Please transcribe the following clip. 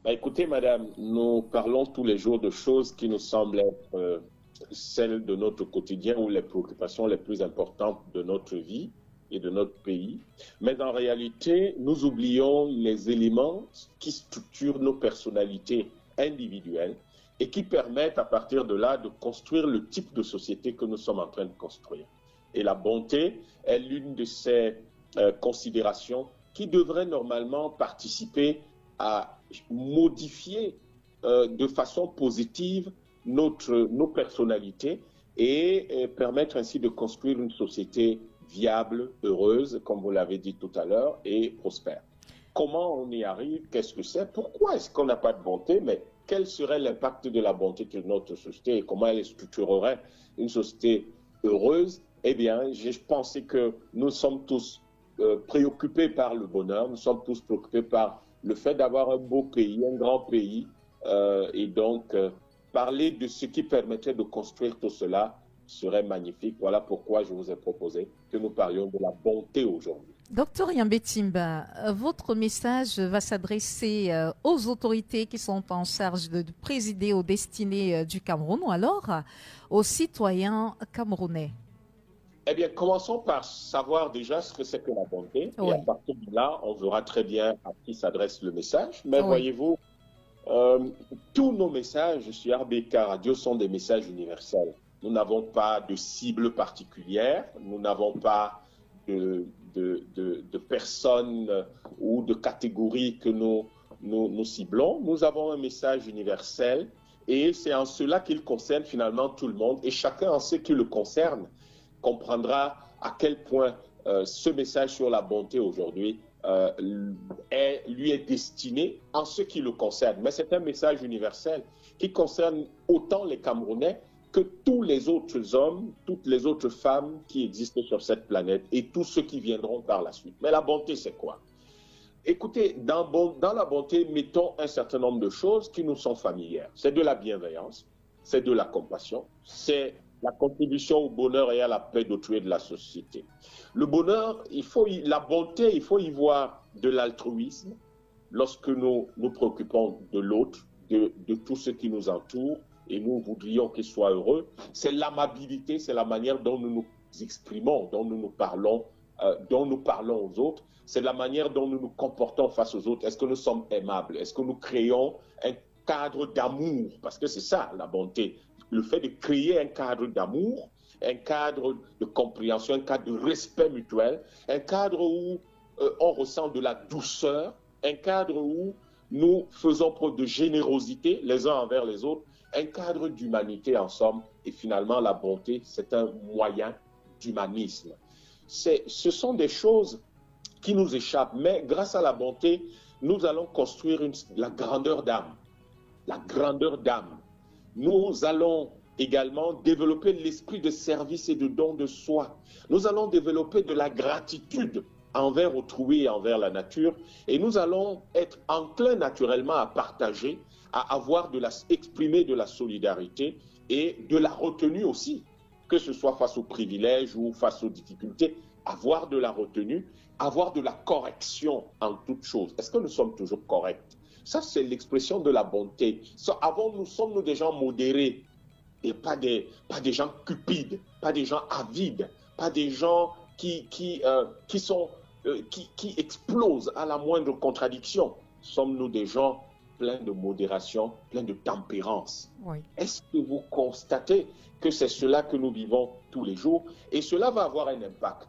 Bah, écoutez, madame, nous parlons tous les jours de choses qui nous semblent être celles de notre quotidien ou les préoccupations les plus importantes de notre vie et de notre pays. Mais en réalité, nous oublions les éléments qui structurent nos personnalités individuelles et qui permettent à partir de là de construire le type de société que nous sommes en train de construire. Et la bonté est l'une de ces considérations qui devrait normalement participer à modifier de façon positive nos personnalités et permettre ainsi de construire une société viable, heureuse, comme vous l'avez dit tout à l'heure, et prospère. Comment on y arrive? Qu'est-ce que c'est? Pourquoi est-ce qu'on n'a pas de bonté? Mais quel serait l'impact de la bonté sur notre société et comment elle structurerait une société heureuse? Eh bien, j'ai pensé que nous sommes tous préoccupés par le bonheur, nous sommes tous préoccupés par le fait d'avoir un beau pays, un grand pays, et donc parler de ce qui permettrait de construire tout cela serait magnifique. Voilà pourquoi je vous ai proposé que nous parlions de la bonté aujourd'hui. Docteur Yambé-Timba, votre message va s'adresser aux autorités qui sont en charge de présider aux destinées du Cameroun ou alors aux citoyens camerounais. Eh bien, commençons par savoir déjà ce que c'est que la bonté. Et à Oui, partir de là, on verra très bien à qui s'adresse le message. Mais oui, voyez-vous, euh, tous nos messages sur RBK Radio sont des messages universels. Nous n'avons pas de cible particulière, nous n'avons pas de personnes ou de catégories que nous ciblons. Nous avons un message universel et c'est en cela qu'il concerne finalement tout le monde et chacun en ce qui le concerne comprendra à quel point ce message sur la bonté aujourd'hui lui est destiné en ce qui le concerne. Mais c'est un message universel qui concerne autant les Camerounais que tous les autres hommes, toutes les autres femmes qui existent sur cette planète et tous ceux qui viendront par la suite. Mais la bonté, c'est quoi? Écoutez, dans la bonté, mettons un certain nombre de choses qui nous sont familières. C'est de la bienveillance, c'est de la compassion, c'est la contribution au bonheur et à la paix d'autrui et de la société. Le bonheur, la bonté, il faut y voir de l'altruisme lorsque nous nous préoccupons de l'autre, de tout ce qui nous entoure et nous voudrions qu'il soit heureux. C'est l'amabilité, c'est la manière dont nous nous exprimons, dont nous parlons aux autres. C'est la manière dont nous nous comportons face aux autres. Est-ce que nous sommes aimables? Est-ce que nous créons un cadre d'amour? Parce que c'est ça, la bonté. Le fait de créer un cadre d'amour, un cadre de compréhension, un cadre de respect mutuel, un cadre où on ressent de la douceur, un cadre où nous faisons preuve de générosité les uns envers les autres, un cadre d'humanité en somme. Et finalement, la bonté, c'est un moyen d'humanisme. Ce sont des choses qui nous échappent, mais grâce à la bonté, nous allons construire la grandeur d'âme. La grandeur d'âme. Nous allons également développer l'esprit de service et de don de soi. Nous allons développer de la gratitude envers autrui et envers la nature. Et nous allons être enclins naturellement à partager, à exprimer de la solidarité et de la retenue aussi, que ce soit face aux privilèges ou face aux difficultés, avoir de la retenue, avoir de la correction en toute chose. Est-ce que nous sommes toujours corrects? Ça, c'est l'expression de la bonté. Sommes-nous des gens modérés et pas des gens cupides, pas des gens avides, pas des gens qui explosent à la moindre contradiction. Sommes-nous des gens pleins de modération, pleins de tempérance? oui. Est-ce que vous constatez que c'est cela que nous vivons tous les jours? Et cela va avoir un impact.